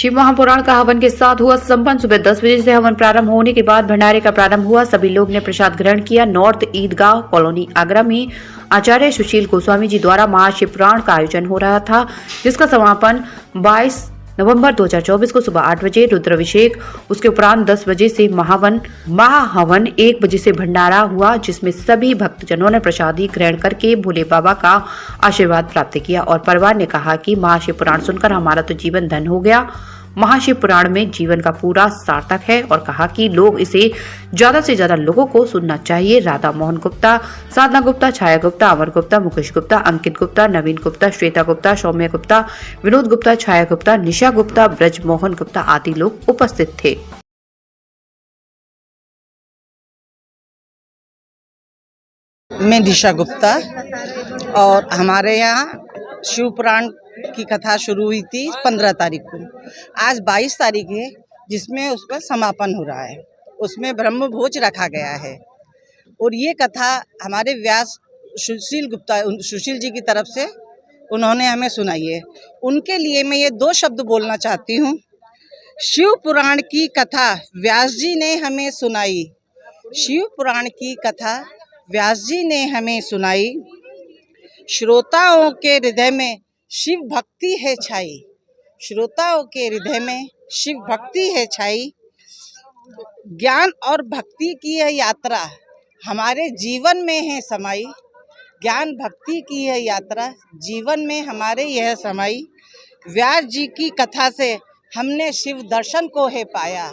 शिव महापुराण का हवन के साथ हुआ संपन्न। सुबह 10 बजे से हवन प्रारंभ होने के बाद भंडारे का प्रारंभ हुआ। सभी लोग ने प्रसाद ग्रहण किया। नॉर्थ ईदगाह कॉलोनी आगरा में आचार्य सुशील गोस्वामी जी द्वारा महाशिव पुराण का आयोजन हो रहा था, जिसका समापन 22 नवंबर 2024 को सुबह 8 बजे रुद्राभिषेक, उसके उपरांत 10 बजे से महाहवन, 1 बजे से भंडारा हुआ, जिसमें सभी भक्तजनों ने प्रसादी ग्रहण करके भोले बाबा का आशीर्वाद प्राप्त किया। और परिवार ने कहा कि महाशिव पुराण सुनकर हमारा तो जीवन धन हो गया। महाशिव पुराण में जीवन का पूरा सार्थक है और कहा कि लोग इसे ज्यादा से ज्यादा लोगों को सुनना चाहिए। राधा मोहन गुप्ता, साधना गुप्ता, छाया गुप्ता, अमर गुप्ता, मुकेश गुप्ता, अंकित गुप्ता, नवीन गुप्ता, श्वेता गुप्ता, सौम्य गुप्ता, विनोद गुप्ता, छाया गुप्ता, निशा गुप्ता, ब्रज मोहन गुप्ता आदि लोग उपस्थित थे। मैं दिशा गुप्ता और हमारे यहाँ शिव पुराण की कथा शुरू हुई थी 15 तारीख को। आज 22 तारीख है, जिसमें उसका समापन हो रहा है। उसमें ब्रह्म भोज रखा गया है और ये कथा हमारे व्यास सुशील जी की तरफ से उन्होंने हमें सुनाई है। उनके लिए मैं ये 2 शब्द बोलना चाहती हूँ। शिव पुराण की कथा व्यास जी ने हमें सुनाई। शिव पुराण की कथा व्यास जी ने हमें सुनाई। श्रोताओं के हृदय में शिव भक्ति है छाई। श्रोताओं के हृदय में शिव भक्ति है छाई। ज्ञान और भक्ति की यह यात्रा हमारे जीवन में है समाई। ज्ञान भक्ति की यह यात्रा जीवन में हमारे यह समाई। व्यास जी की कथा से हमने शिव दर्शन को है पाया।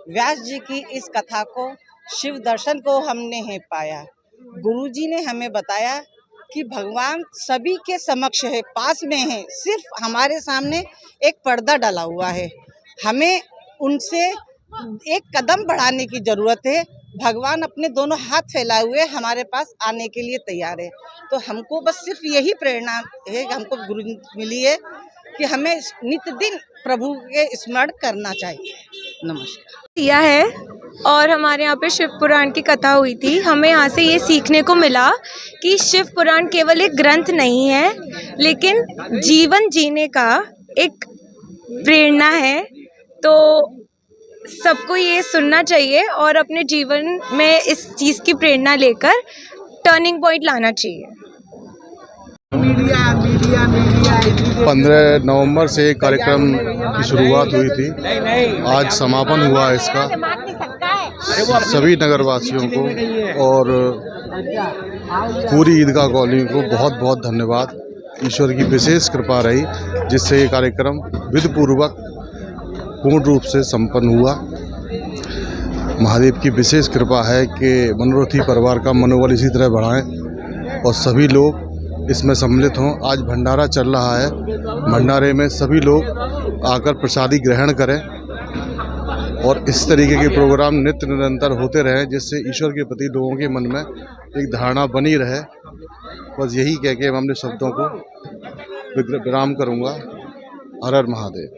व्यास जी की इस कथा को शिव दर्शन को हमने है पाया। गुरु जी ने हमें बताया कि भगवान सभी के समक्ष है, पास में है, सिर्फ हमारे सामने एक पर्दा डाला हुआ है। हमें उनसे एक कदम बढ़ाने की ज़रूरत है। भगवान अपने दोनों हाथ फैलाए हुए हमारे पास आने के लिए तैयार है। तो हमको बस सिर्फ यही प्रेरणा है, हमको गुरु मिली है कि हमें नित्य दिन प्रभु के स्मरण करना चाहिए। नमस्कार। किया है और हमारे यहाँ पे शिव पुराण की कथा हुई थी। हमें यहाँ से ये सीखने को मिला कि शिव पुराण केवल एक ग्रंथ नहीं है, लेकिन जीवन जीने का एक प्रेरणा है। तो सबको ये सुनना चाहिए और अपने जीवन में इस चीज़ की प्रेरणा लेकर टर्निंग पॉइंट लाना चाहिए। 15 नवंबर से कार्यक्रम की शुरुआत हुई थी। आज समापन हुआ है इसका। सभी नगरवासियों को और पूरी ईदगाह कॉलोनी को बहुत बहुत धन्यवाद। ईश्वर की विशेष कृपा रही, जिससे ये कार्यक्रम विधिपूर्वक पूर्ण रूप से संपन्न हुआ। महादेव की विशेष कृपा है कि मनोरथी परिवार का मनोबल इसी तरह बढ़ाएं और सभी लोग इसमें सम्मिलित हों। आज भंडारा चल रहा है। भंडारे में सभी लोग आकर प्रसादी ग्रहण करें और इस तरीके के प्रोग्राम नित्य निरंतर होते रहें, जिससे ईश्वर के प्रति लोगों के मन में एक धारणा बनी रहे। बस यही कह के मैं अपने शब्दों को विराम करूंगा। हर हर महादेव।